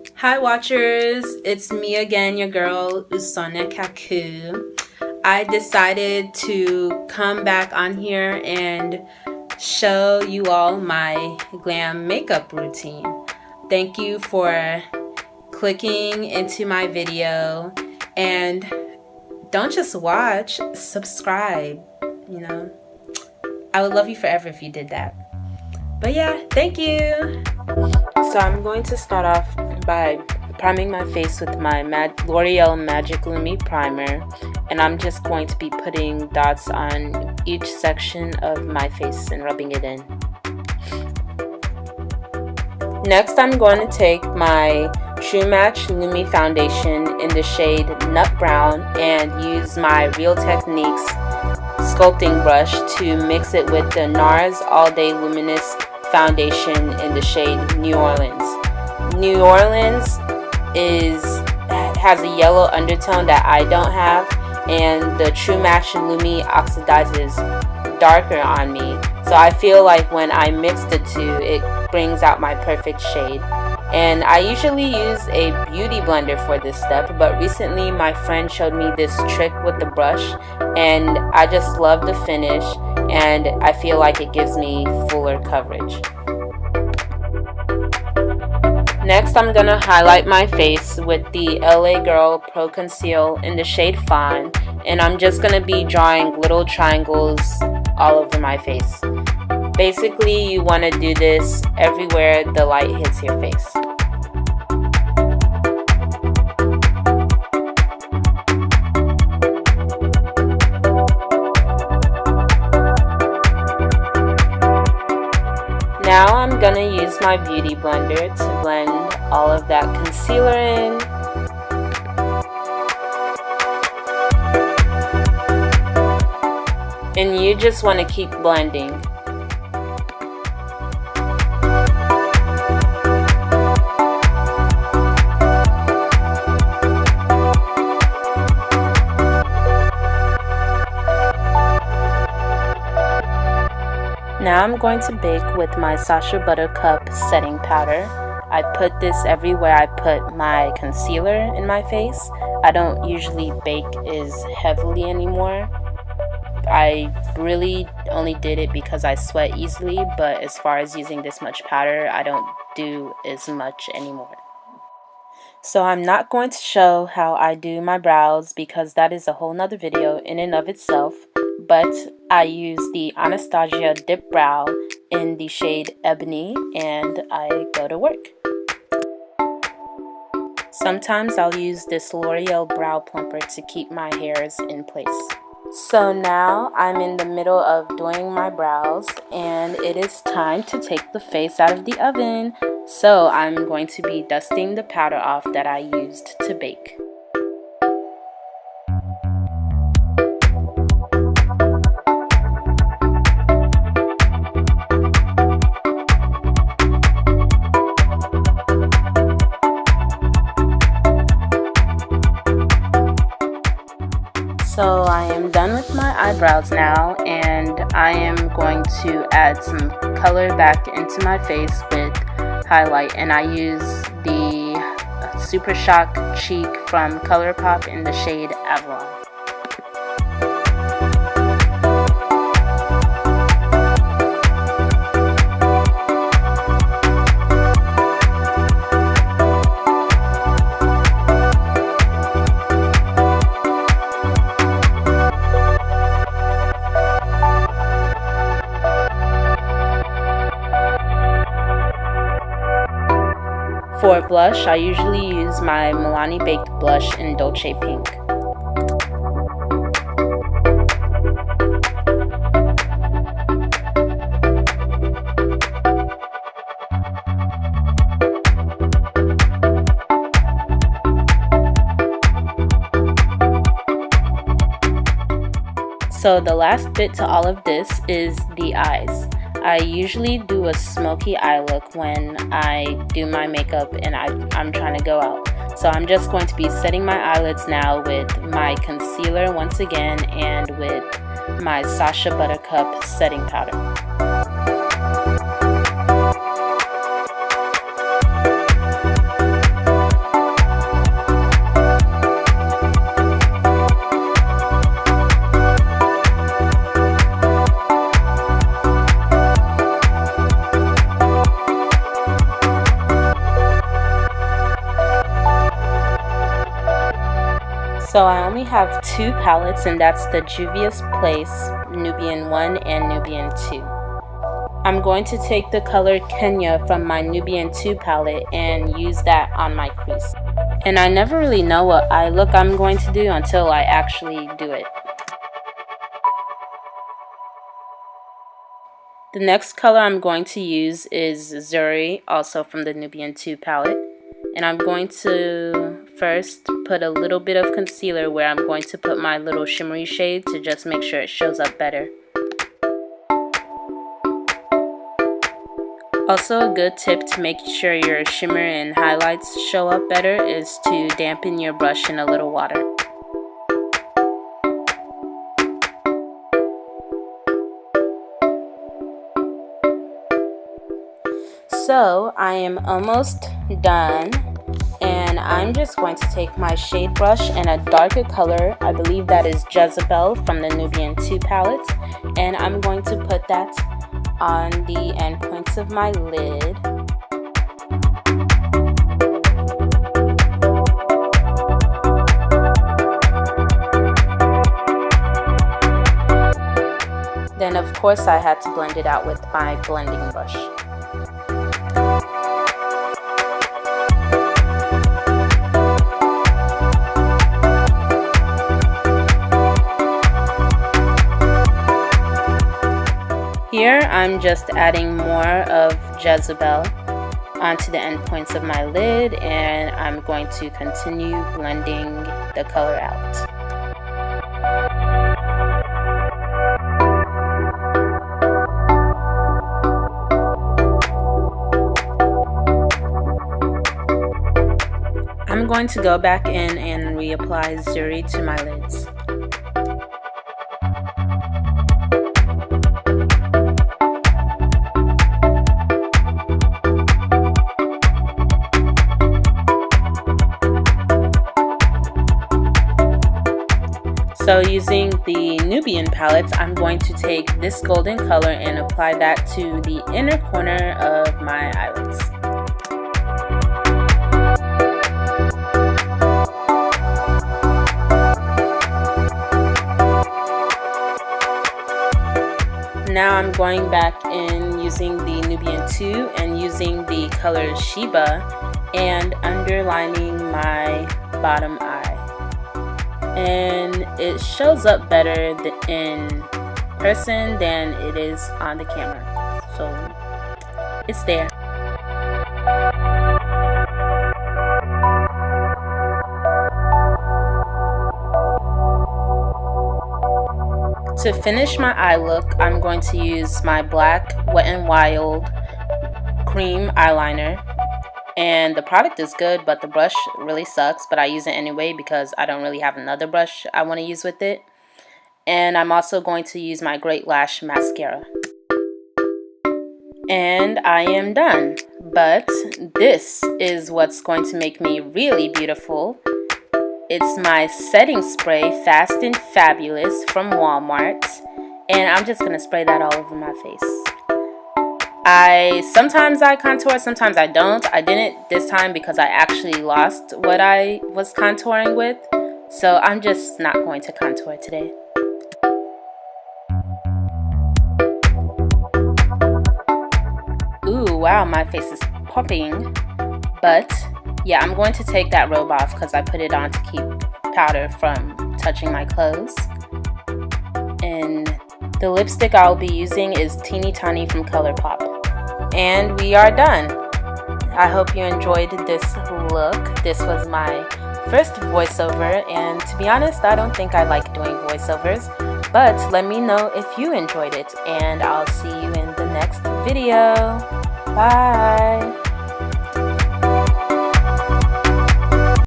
Hi watchers, it's me again, your girl usoneprecious. I decided to come back on here and show you all my glam makeup routine. Thank you for clicking into my video, and don't just watch, subscribe. I would love you forever if you did that. But yeah, thank you. So I'm going to start off by priming my face with my L'Oreal Magic Lumi primer, and I'm just going to be putting dots on each section of my face and rubbing it in. Next, I'm going to take my True Match Lumi foundation in the shade Nut Brown and use my Real Techniques sculpting brush to mix it with the NARS All Day Luminous foundation in the shade New Orleans. New Orleans has a yellow undertone that I don't have, and the True Match Lumi oxidizes darker on me. So I feel like when I mix the two, it brings out my perfect shade. And I usually use a beauty blender for this step, but recently my friend showed me this trick with the brush, and I just love the finish, and I feel like it gives me fuller coverage. Next, I'm going to highlight my face with the LA Girl Pro Conceal in the shade Fawn, and I'm just going to be drawing little triangles all over my face. Basically, you want to do this everywhere the light hits your face. Now I'm going to use my beauty blender to blend all of that concealer in. And you just want to keep blending. Now I'm going to bake with my Sacha Buttercup setting powder. I put this everywhere I put my concealer in my face. I don't usually bake as heavily anymore. I really only did it because I sweat easily, but as far as using this much powder, I don't do as much anymore. So I'm not going to show how I do my brows because that is a whole nother video in and of itself, but I use the Anastasia Dip Brow in the shade Ebony, and I go to work. Sometimes I'll use this L'Oreal Brow Plumper to keep my hairs in place. So now I'm in the middle of doing my brows, and it is time to take the face out of the oven. So I'm going to be dusting the powder off that I used to bake. So I am done with my eyebrows now, and I am going to add some color back into my face with highlight, and I use the Super Shock Cheek from ColourPop in the shade Avalon. For blush, I usually use my Milani Baked blush in Dolce Pink. So the last bit to all of this is the eyes. I usually do a smoky eye look when I do my makeup and I'm trying to go out. So I'm just going to be setting my eyelids now with my concealer once again and with my Sacha Buttercup setting powder. only have two palettes, and that's the Juvia's Place Nubian 1 and Nubian 2. I'm going to take the color Kenya from my Nubian 2 palette and use that on my crease. And I never really know what eye look I'm going to do until I actually do it. The next color I'm going to use is Zuri, also from the Nubian 2 palette. And I'm going to first put a little bit of concealer where I'm going to put my little shimmery shade to just make sure it shows up better. Also, a good tip to make sure your shimmer and highlights show up better is to dampen your brush in a little water. So I am almost done, and I'm just going to take my shade brush and a darker color, I believe that is Jezebel from the Nubian 2 palette, and I'm going to put that on the end points of my lid. Then of course I had to blend it out with my blending brush. Here I'm just adding more of Jezebel onto the end points of my lid, and I'm going to continue blending the color out. I'm going to go back in and reapply Zuri to my lids. So using the Nubian palettes, I'm going to take this golden color and apply that to the inner corner of my eyelids. Now I'm going back in using the Nubian 2 and using the color Sheba and underlining my bottom eye. And it shows up better in person than it is on the camera, so it's there. To finish my eye look, I'm going to use my black Wet n Wild cream eyeliner. And the product is good, but the brush really sucks, but I use it anyway because I don't really have another brush I want to use with it. And I'm also going to use my Great Lash mascara. And I am done. But this is what's going to make me really beautiful. It's my setting spray, Fast and Fabulous from Walmart. And I'm just going to spray that all over my face. Sometimes I contour, sometimes I don't. I didn't this time because I actually lost what I was contouring with. So I'm just not going to contour today. Ooh, wow, my face is popping. But yeah, I'm going to take that robe off because I put it on to keep powder from touching my clothes. And the lipstick I'll be using is Teeny Tiny from ColourPop. And we are done. I hope you enjoyed this look. This was my first voiceover, and to be honest, I don't think I like doing voiceovers, but let me know if you enjoyed it, and I'll see you in the next video. Bye!